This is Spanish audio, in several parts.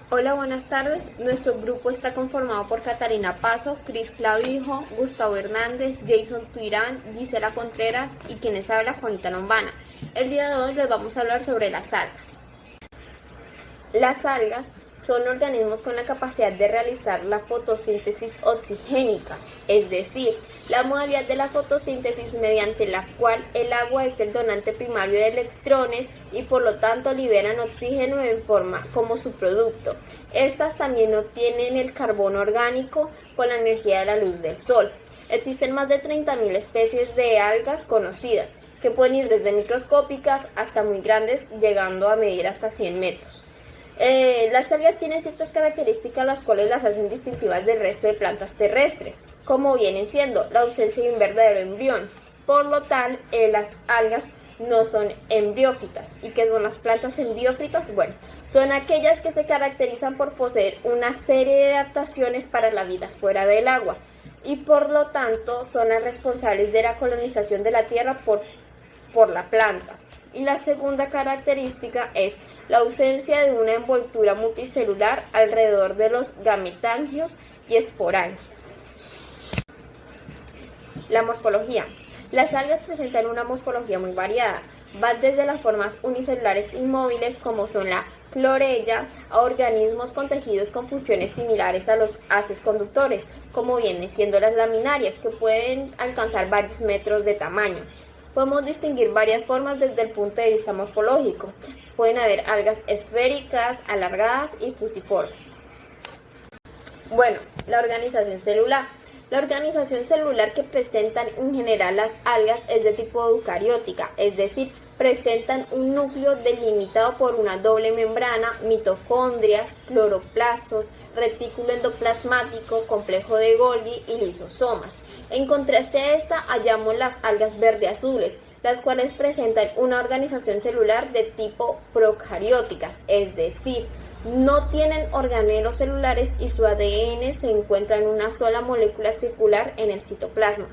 Hola, buenas tardes. Nuestro grupo está conformado por Catarina Paso, Cris Clavijo, Gustavo Hernández, Jason Tuirán, Gisela Contreras y quienes habla, Juanita Lombana. El día de hoy les vamos a hablar sobre las algas. Las algas son organismos con la capacidad de realizar la fotosíntesis oxigénica, es decir, la modalidad de la fotosíntesis mediante la cual el agua es el donante primario de electrones y por lo tanto liberan oxígeno en forma como su producto. Estas también obtienen el carbono orgánico con la energía de la luz del sol. Existen más de 30.000 especies de algas conocidas, que pueden ir desde microscópicas hasta muy grandes, llegando a medir hasta 100 metros. Las algas tienen ciertas características las cuales las hacen distintivas del resto de plantas terrestres, como vienen siendo la ausencia de un verdadero embrión. Por lo tal, las algas no son embriófitas. ¿Y qué son las plantas embriófitas? Bueno, son aquellas que se caracterizan por poseer una serie de adaptaciones para la vida fuera del agua y por lo tanto son las responsables de la colonización de la tierra por la planta. Y la segunda característica es la ausencia de una envoltura multicelular alrededor de los gametangios y esporangios. La morfología. Las algas presentan una morfología muy variada. Van desde las formas unicelulares inmóviles, como son la clorella, a organismos con tejidos con funciones similares a los haces conductores, como vienen siendo las laminarias, que pueden alcanzar varios metros de tamaño. Podemos distinguir varias formas desde el punto de vista morfológico. Pueden haber algas esféricas, alargadas y fusiformes. Bueno, la organización celular. La organización celular que presentan en general las algas es de tipo eucariótica, es decir, presentan un núcleo delimitado por una doble membrana, mitocondrias, cloroplastos, retículo endoplasmático, complejo de Golgi y lisosomas. En contraste a esta, hallamos las algas verde-azules, las cuales presentan una organización celular de tipo procarióticas, es decir, no tienen organelos celulares y su ADN se encuentra en una sola molécula circular en el citoplasma.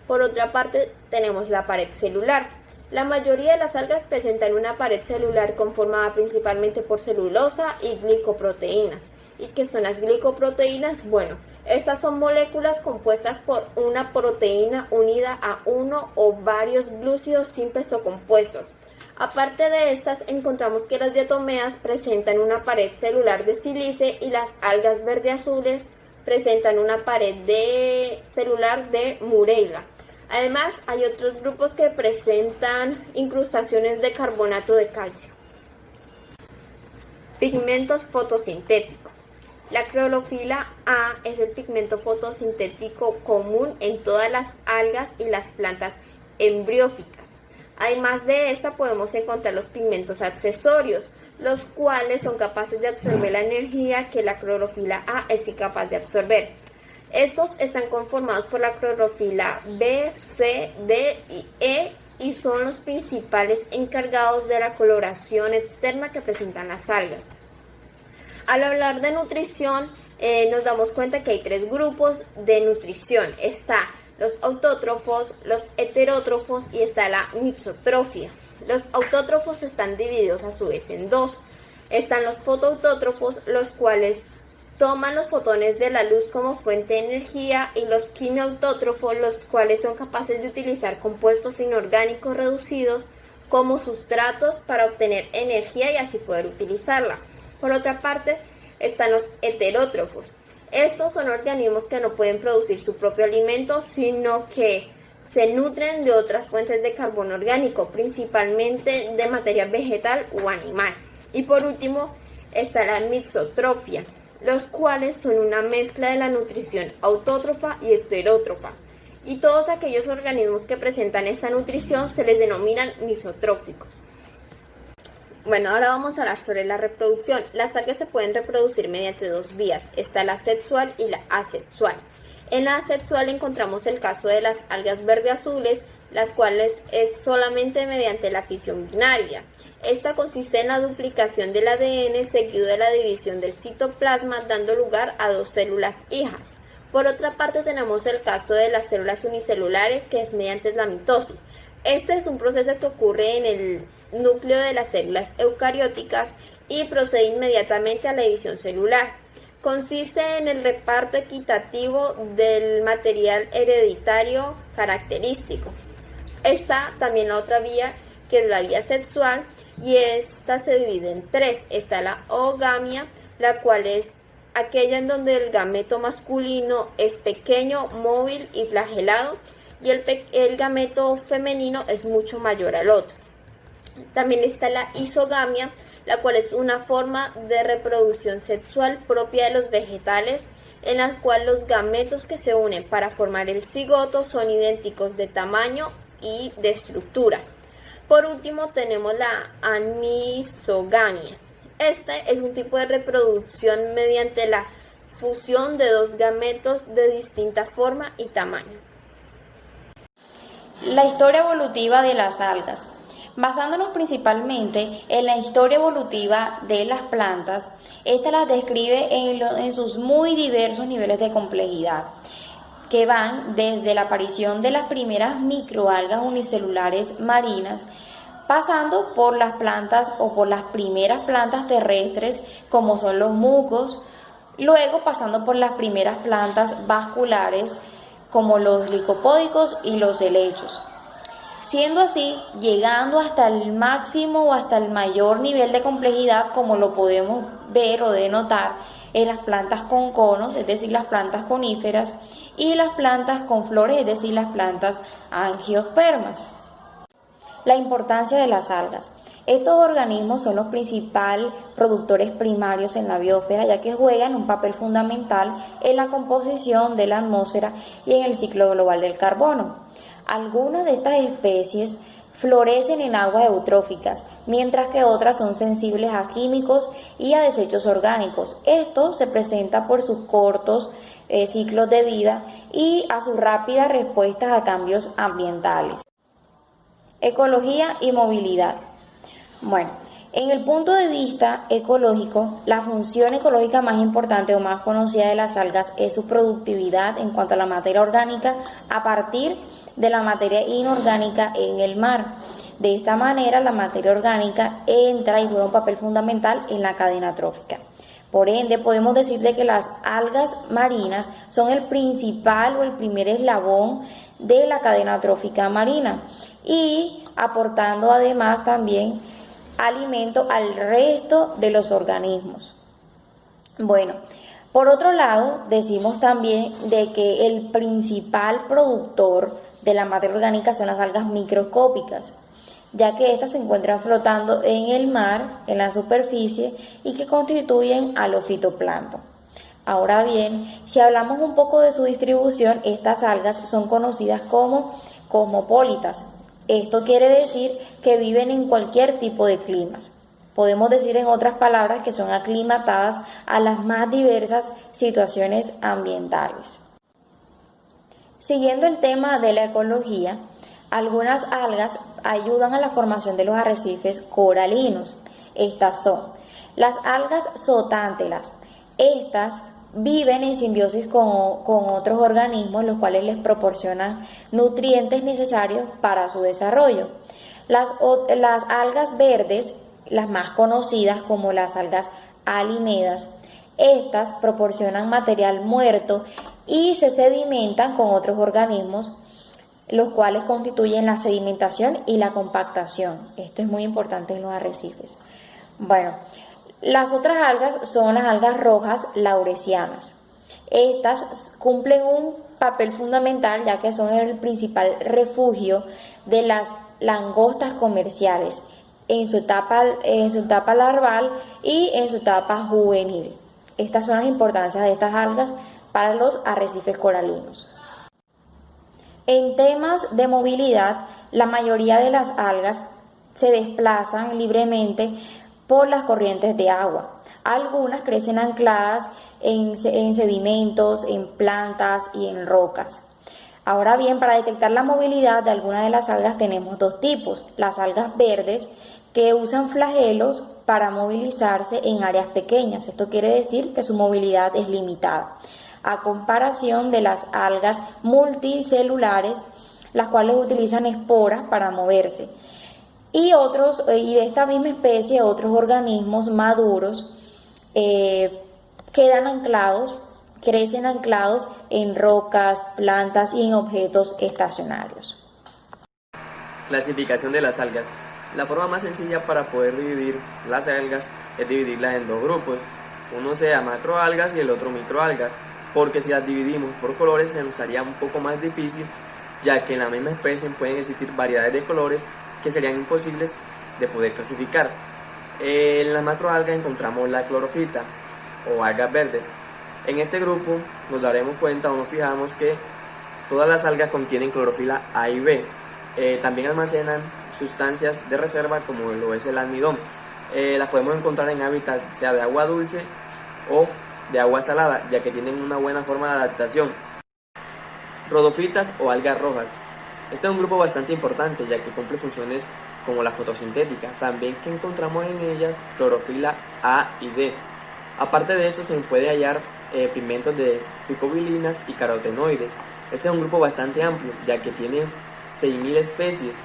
Por otra parte, tenemos la pared celular. La mayoría de las algas presentan una pared celular conformada principalmente por celulosa y glicoproteínas. ¿Y qué son las glicoproteínas? Bueno, estas son moléculas compuestas por una proteína unida a uno o varios glúcidos simples o compuestos. Aparte de estas, encontramos que las diatomeas presentan una pared celular de sílice y las algas verde-azules presentan una pared celular de Mureila. Además, hay otros grupos que presentan incrustaciones de carbonato de calcio. Pigmentos fotosintéticos. La clorofila A es el pigmento fotosintético común en todas las algas y las plantas embriófitas. Además de esta podemos encontrar los pigmentos accesorios, los cuales son capaces de absorber la energía que la clorofila A es incapaz de absorber. Estos están conformados por la clorofila B, C, D y E y son los principales encargados de la coloración externa que presentan las algas. Al hablar de nutrición, nos damos cuenta que hay tres grupos de nutrición. Está los autótrofos, los heterótrofos y está la mixotrofia. Los autótrofos están divididos a su vez en dos. Están los fotoautótrofos, los cuales toman los fotones de la luz como fuente de energía, y los quimiautótrofos, los cuales son capaces de utilizar compuestos inorgánicos reducidos como sustratos para obtener energía y así poder utilizarla. Por otra parte, están los heterótrofos. Estos son organismos que no pueden producir su propio alimento, sino que se nutren de otras fuentes de carbono orgánico, principalmente de materia vegetal o animal. Y por último, está la mixotrofia, los cuales son una mezcla de la nutrición autótrofa y heterótrofa. Y todos aquellos organismos que presentan esta nutrición se les denominan misotróficos. Bueno, ahora vamos a hablar sobre la reproducción. Las algas se pueden reproducir mediante dos vías. Está la sexual y la asexual. En la asexual encontramos el caso de las algas verde-azules, las cuales es solamente mediante la fisión binaria. Esta consiste en la duplicación del ADN seguido de la división del citoplasma, dando lugar a dos células hijas. Por otra parte, tenemos el caso de las células unicelulares, que es mediante la mitosis. Este es un proceso que ocurre en el núcleo de las células eucarióticas y procede inmediatamente a la división celular. Consiste en el reparto equitativo del material hereditario característico. Está también la otra vía, que es la vía sexual, y esta se divide en tres. Está la oogamia, la cual es aquella en donde el gameto masculino es pequeño, móvil y flagelado, y el gameto femenino es mucho mayor al otro. También está la isogamia, la cual es una forma de reproducción sexual propia de los vegetales, en la cual los gametos que se unen para formar el cigoto son idénticos de tamaño y de estructura. Por último tenemos la anisogamia. Este es un tipo de reproducción mediante la fusión de dos gametos de distinta forma y tamaño. La historia evolutiva de las algas. Basándonos principalmente en la historia evolutiva de las plantas, esta las describe en sus muy diversos niveles de complejidad, que van desde la aparición de las primeras microalgas unicelulares marinas, pasando por las plantas o por las primeras plantas terrestres como son los musgos, luego pasando por las primeras plantas vasculares como los licopódicos y los helechos. Siendo así, llegando hasta el máximo o hasta el mayor nivel de complejidad, como lo podemos ver o denotar en las plantas con conos, es decir, las plantas coníferas, y las plantas con flores, es decir, las plantas angiospermas. La importancia de las algas. Estos organismos son los principales productores primarios en la biosfera, ya que juegan un papel fundamental en la composición de la atmósfera y en el ciclo global del carbono. Algunas de estas especies florecen en aguas eutróficas, mientras que otras son sensibles a químicos y a desechos orgánicos. Esto se presenta por sus cortos ciclos de vida y a sus rápidas respuestas a cambios ambientales. Ecología y movilidad. Bueno, en el punto de vista ecológico, la función ecológica más importante o más conocida de las algas es su productividad en cuanto a la materia orgánica a partir de la materia inorgánica en el mar. De esta manera, la materia orgánica entra y juega un papel fundamental en la cadena trófica. Por ende, podemos decir de que las algas marinas son el principal o el primer eslabón de la cadena trófica marina y aportando además también alimento al resto de los organismos. Bueno, por otro lado, decimos también de que el principal productor de la materia orgánica son las algas microscópicas, ya que éstas se encuentran flotando en el mar, en la superficie, y que constituyen a los fitoplancton. Ahora bien, si hablamos un poco de su distribución, estas algas son conocidas como cosmopolitas. Esto quiere decir que viven en cualquier tipo de climas. Podemos decir en otras palabras que son aclimatadas a las más diversas situaciones ambientales. Siguiendo el tema de la ecología, algunas algas ayudan a la formación de los arrecifes coralinos. Estas son las algas zooxantelas. Estas viven en simbiosis con otros organismos, los cuales les proporcionan nutrientes necesarios para su desarrollo. Las algas verdes, las más conocidas como las algas alimedas, estas proporcionan material muerto y se sedimentan con otros organismos, los cuales constituyen la sedimentación y la compactación. Esto es muy importante en los arrecifes. Bueno, las otras algas son las algas rojas lauresianas. Estas cumplen un papel fundamental, ya que son el principal refugio de las langostas comerciales en su etapa larval y en su etapa juvenil. Estas son las importancias de estas algas para los arrecifes coralinos. En temas de movilidad, la mayoría de las algas se desplazan libremente por las corrientes de agua. Algunas crecen ancladas en sedimentos, en plantas y en rocas. Ahora bien, para detectar la movilidad de algunas de las algas tenemos dos tipos: las algas verdes, que usan flagelos para movilizarse en áreas pequeñas. Esto quiere decir que su movilidad es limitada, a comparación de las algas multicelulares, las cuales utilizan esporas para moverse. y de esta misma especie otros organismos maduros quedan anclados, crecen anclados en rocas, plantas y en objetos estacionarios. Clasificación de las algas. La forma más sencilla para poder dividir las algas es dividirlas en dos grupos. Uno sea macroalgas y el otro microalgas, porque si las dividimos por colores se nos haría un poco más difícil, ya que en la misma especie pueden existir variedades de colores que serían imposibles de poder clasificar. En las macroalgas encontramos la clorofita o algas verdes. En este grupo nos daremos cuenta o nos fijamos que todas las algas contienen clorofila A y B. También almacenan sustancias de reserva como lo es el almidón. Las podemos encontrar en hábitat sea de agua dulce o de agua salada, ya que tienen una buena forma de adaptación. Rhodofitas o algas rojas. Este es un grupo bastante importante, ya que cumple funciones como la fotosintética. También que encontramos en ellas clorofila A y D. Aparte de eso se puede hallar pigmentos de ficobilinas y carotenoides. Este es un grupo bastante amplio, ya que tiene 6.000 especies.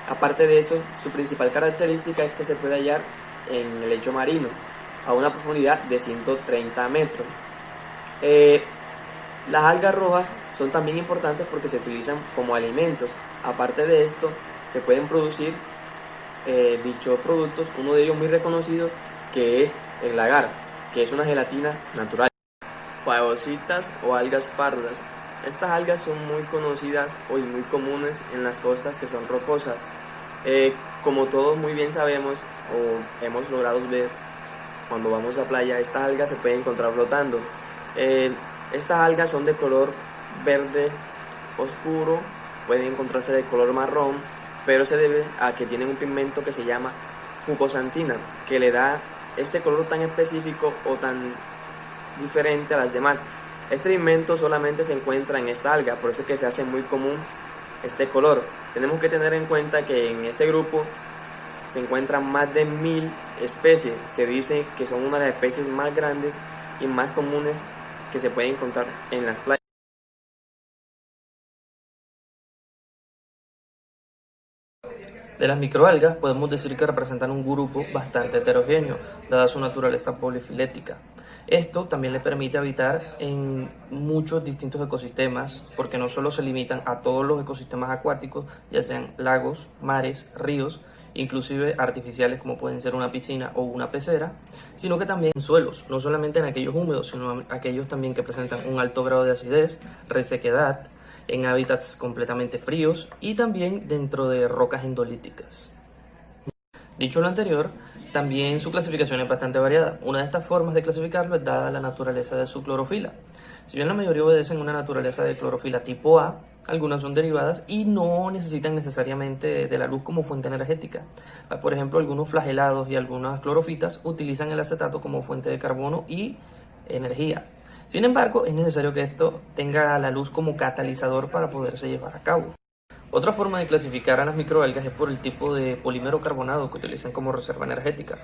Aparte de eso, su principal característica es que se puede hallar en el lecho marino a una profundidad de 130 metros. Las algas rojas son también importantes porque se utilizan como alimentos. Aparte de esto, se pueden producir dichos productos, uno de ellos muy reconocido que es el agar, que es una gelatina natural. Fagocitas o algas pardas. Estas algas son muy conocidas y muy comunes en las costas que son rocosas. Como todos muy bien sabemos o hemos logrado ver cuando vamos a playa, estas algas se pueden encontrar flotando. Estas algas son de color verde oscuro, pueden encontrarse de color marrón, pero se debe a que tienen un pigmento que se llama fucosantina, que le da este color tan específico o tan diferente a las demás. Este pigmento solamente se encuentra en esta alga, por eso es que se hace muy común este color. Tenemos que tener en cuenta que en este grupo se encuentran más de 1.000 especies. Se dice que son una de las especies más grandes y más comunes que se pueden encontrar en las playas. De las microalgas podemos decir que representan un grupo bastante heterogéneo, dada su naturaleza polifilética. Esto también le permite habitar en muchos distintos ecosistemas, porque no solo se limitan a todos los ecosistemas acuáticos, ya sean lagos, mares, ríos, inclusive artificiales como pueden ser una piscina o una pecera, sino que también en suelos, no solamente en aquellos húmedos, sino en aquellos también que presentan un alto grado de acidez, resequedad, en hábitats completamente fríos y también dentro de rocas endolíticas. Dicho lo anterior, también su clasificación es bastante variada. Una de estas formas de clasificarlo es dada la naturaleza de su clorofila. Si bien la mayoría obedecen una naturaleza de clorofila tipo A, algunas son derivadas y no necesitan necesariamente de la luz como fuente energética. Por ejemplo, algunos flagelados y algunas clorofitas utilizan el acetato como fuente de carbono y energía. Sin embargo, es necesario que esto tenga la luz como catalizador para poderse llevar a cabo. Otra forma de clasificar a las microalgas es por el tipo de polímero carbonado que utilizan como reserva energética.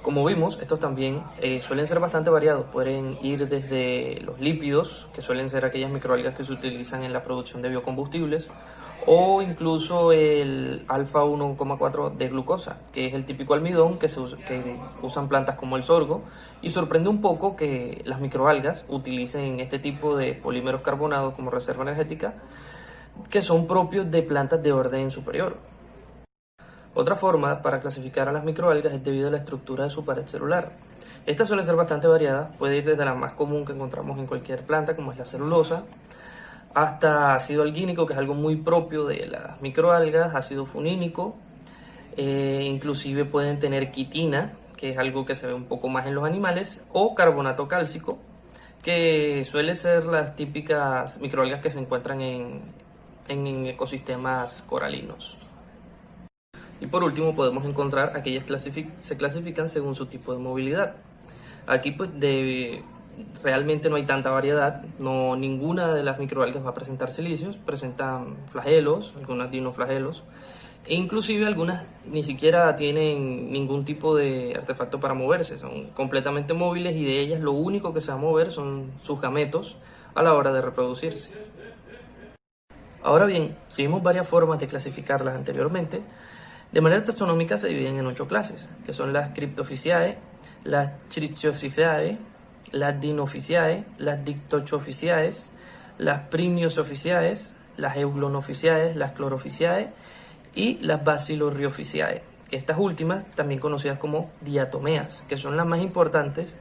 Como vimos, estos también suelen ser bastante variados. Pueden ir desde los lípidos, que suelen ser aquellas microalgas que se utilizan en la producción de biocombustibles, o incluso el alfa 1,4 de glucosa, que es el típico almidón que usan plantas como el sorgo, y sorprende un poco que las microalgas utilicen este tipo de polímeros carbonados como reserva energética, que son propios de plantas de orden superior. Otra forma para clasificar a las microalgas es debido a la estructura de su pared celular. Esta suele ser bastante variada, puede ir desde la más común que encontramos en cualquier planta, como es la celulosa, hasta ácido algínico, que es algo muy propio de las microalgas, ácido funínico, inclusive pueden tener quitina, que es algo que se ve un poco más en los animales, o carbonato cálcico, que suele ser las típicas microalgas que se encuentran en ecosistemas coralinos. Y por último podemos encontrar aquellas que se clasifican según su tipo de movilidad. Aquí pues realmente no hay tanta variedad, ninguna de las microalgas va a presentar silicios, presentan flagelos, algunas dinoflagelos, e inclusive algunas ni siquiera tienen ningún tipo de artefacto para moverse, son completamente móviles y de ellas lo único que se va a mover son sus gametos a la hora de reproducirse. Ahora bien, si vimos varias formas de clasificarlas anteriormente, De manera taxonómica se dividen en 8 clases, que son las Cryptophyceae, las Trichophyceae, las Dinophyceae, las Dictyochophyceae, las Primiosophyceae, las Eulonophyceae, las Chlorophyceae y las Bacillorhiophyceae. Estas últimas, también conocidas como diatomeas, que son las más importantes,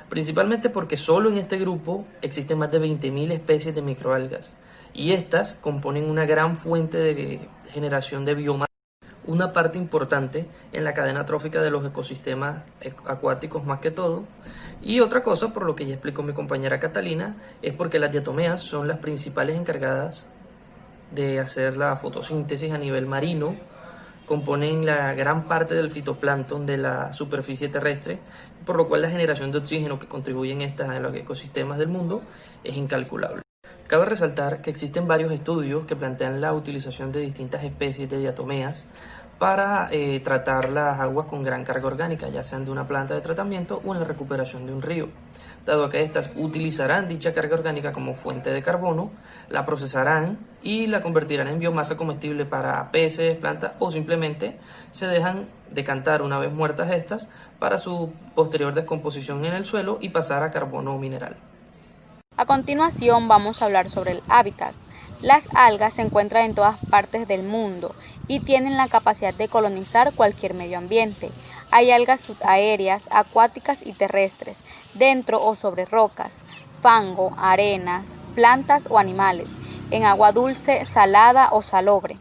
principalmente porque solo en este grupo existen más de 20.000 especies de microalgas, y estas componen una gran fuente de generación de biomasa, una parte importante en la cadena trófica de los ecosistemas acuáticos más que todo. Y otra cosa, por lo que ya explicó mi compañera Catalina, es porque las diatomeas son las principales encargadas de hacer la fotosíntesis a nivel marino, componen la gran parte del fitoplancton de la superficie terrestre, por lo cual la generación de oxígeno que contribuyen estas a los ecosistemas del mundo es incalculable. Cabe resaltar que existen varios estudios que plantean la utilización de distintas especies de diatomeas para tratar las aguas con gran carga orgánica, ya sean de una planta de tratamiento o en la recuperación de un río, dado que estas utilizarán dicha carga orgánica como fuente de carbono, la procesarán y la convertirán en biomasa comestible para peces, plantas, o simplemente se dejan decantar una vez muertas estas para su posterior descomposición en el suelo y pasar a carbono mineral. A continuación vamos a hablar sobre el hábitat. Las algas se encuentran en todas partes del mundo y tienen la capacidad de colonizar cualquier medio ambiente. Hay algas subaéreas, acuáticas y terrestres, dentro o sobre rocas, fango, arenas, plantas o animales, en agua dulce, salada o salobre.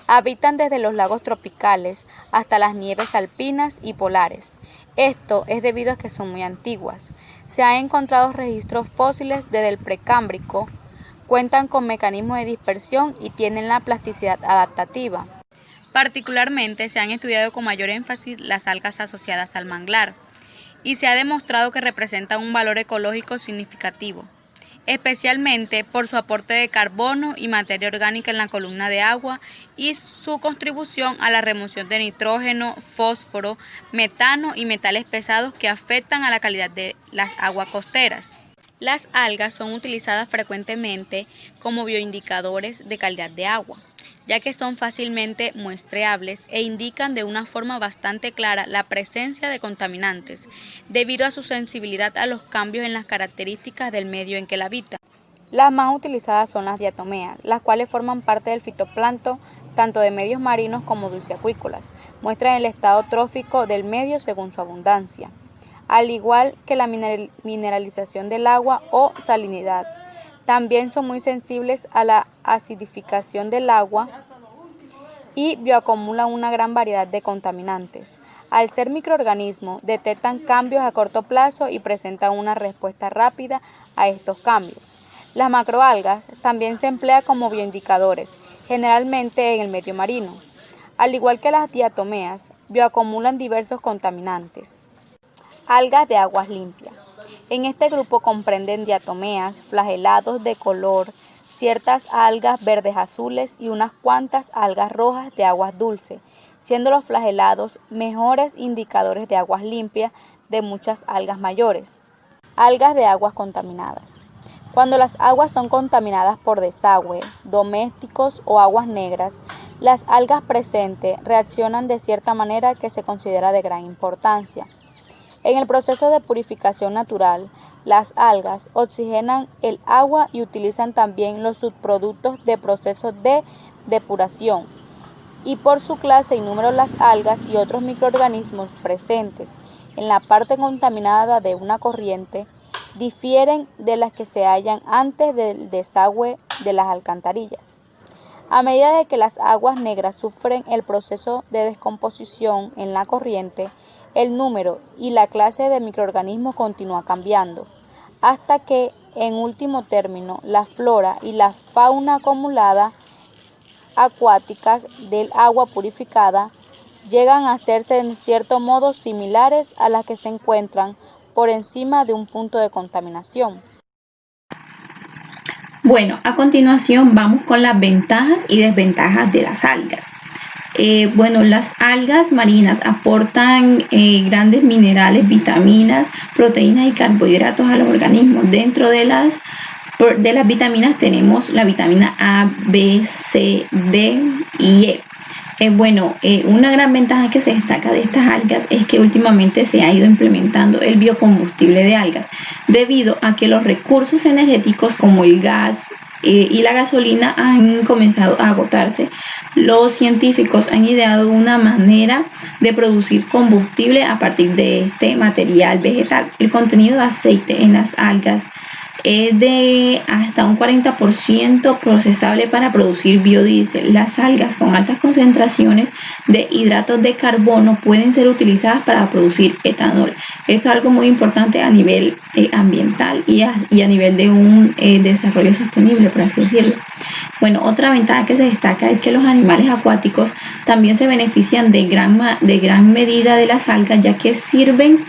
Habitan desde los lagos tropicales hasta las nieves alpinas y polares. Esto es debido a que son muy antiguas. Se han encontrado registros fósiles desde el Precámbrico, cuentan con mecanismos de dispersión y tienen la plasticidad adaptativa. Particularmente se han estudiado con mayor énfasis las algas asociadas al manglar y se ha demostrado que representan un valor ecológico significativo, especialmente por su aporte de carbono y materia orgánica en la columna de agua y su contribución a la remoción de nitrógeno, fósforo, metano y metales pesados que afectan a la calidad de las aguas costeras. Las algas son utilizadas frecuentemente como bioindicadores de calidad de agua, ya que son fácilmente muestreables e indican de una forma bastante clara la presencia de contaminantes, debido a su sensibilidad a los cambios en las características del medio en que la habita. Las más utilizadas son las diatomeas, las cuales forman parte del fitoplancton tanto de medios marinos como dulceacuícolas, muestran el estado trófico del medio según su abundancia, al igual que la mineralización del agua o salinidad. También son muy sensibles a la acidificación del agua y bioacumulan una gran variedad de contaminantes. Al ser microorganismos, detectan cambios a corto plazo y presentan una respuesta rápida a estos cambios. Las macroalgas también se emplean como bioindicadores, generalmente en el medio marino. Al igual que las diatomeas, bioacumulan diversos contaminantes. Algas de aguas limpias. En este grupo comprenden diatomeas, flagelados de color, ciertas algas verdes azules y unas cuantas algas rojas de aguas dulces, siendo los flagelados mejores indicadores de aguas limpias de muchas algas mayores. Algas de aguas contaminadas. Cuando las aguas son contaminadas por desagüe, domésticos o aguas negras, las algas presentes reaccionan de cierta manera que se considera de gran importancia. En el proceso de purificación natural, las algas oxigenan el agua y utilizan también los subproductos de procesos de depuración. Y por su clase y número, las algas y otros microorganismos presentes en la parte contaminada de una corriente difieren de las que se hallan antes del desagüe de las alcantarillas. A medida de que las aguas negras sufren el proceso de descomposición en la corriente, el número y la clase de microorganismos continúa cambiando, hasta que, en último término, la flora y la fauna acumulada acuáticas del agua purificada llegan a hacerse en cierto modo similares a las que se encuentran por encima de un punto de contaminación. Bueno, a continuación vamos con las ventajas y desventajas de las algas. Las algas marinas aportan grandes minerales, vitaminas, proteínas y carbohidratos a los organismos. Dentro de las vitaminas tenemos la vitamina A, B, C, D y E. Una gran ventaja que se destaca de estas algas es que últimamente se ha ido implementando el biocombustible de algas, debido a que los recursos energéticos como el gas y la gasolina han comenzado a agotarse. Los científicos han ideado una manera de producir combustible a partir de este material vegetal. El contenido de aceite en las algas es de hasta un 40% procesable para producir biodiesel. Las algas con altas concentraciones de hidratos de carbono pueden ser utilizadas para producir etanol. Esto es algo muy importante a nivel ambiental y a nivel de un desarrollo sostenible, por así decirlo. Otra ventaja que se destaca es que los animales acuáticos también se benefician de gran medida de las algas, ya que sirven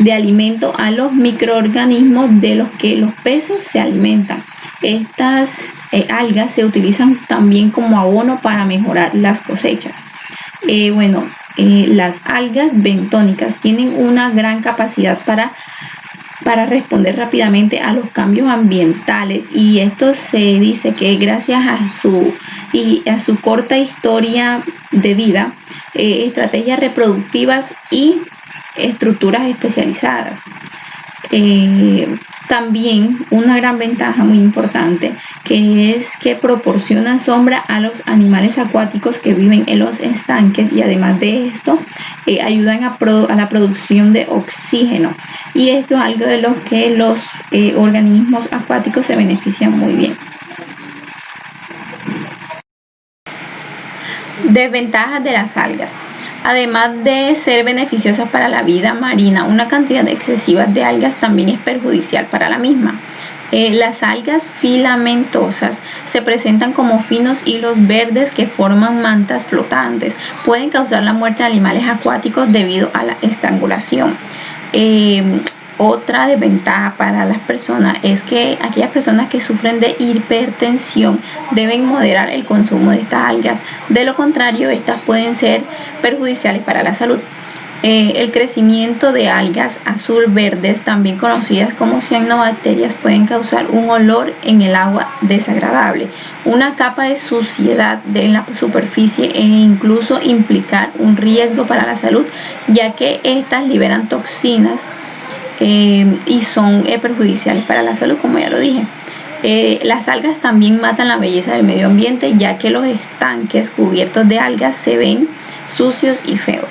de alimento a los microorganismos de los que los peces se alimentan. Estas algas se utilizan también como abono para mejorar las cosechas. Las algas bentónicas tienen una gran capacidad para responder rápidamente a los cambios ambientales, y esto se dice que gracias a su corta historia de vida, estrategias reproductivas y estructuras especializadas. También una gran ventaja muy importante que es que proporcionan sombra a los animales acuáticos que viven en los estanques, y además de esto ayudan a la producción de oxígeno, y esto es algo de lo que los organismos acuáticos se benefician muy bien. Desventajas de las algas. Además de ser beneficiosas para la vida marina, una cantidad excesiva de algas también es perjudicial para la misma. Las algas filamentosas se presentan como finos hilos verdes que forman mantas flotantes. Pueden causar la muerte de animales acuáticos debido a la estrangulación. Otra desventaja para las personas es que aquellas personas que sufren de hipertensión deben moderar el consumo de estas algas. De lo contrario, estas pueden ser perjudiciales para la salud. El crecimiento de algas azul-verdes, también conocidas como cianobacterias, pueden causar un olor en el agua desagradable, una capa de suciedad en la superficie e incluso implicar un riesgo para la salud, ya que estas liberan toxinas y son perjudiciales para la salud, como ya lo dije. Las algas también matan la belleza del medio ambiente, ya que los estanques cubiertos de algas se ven sucios y feos.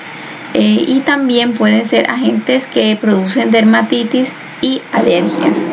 Y también pueden ser agentes que producen dermatitis y alergias.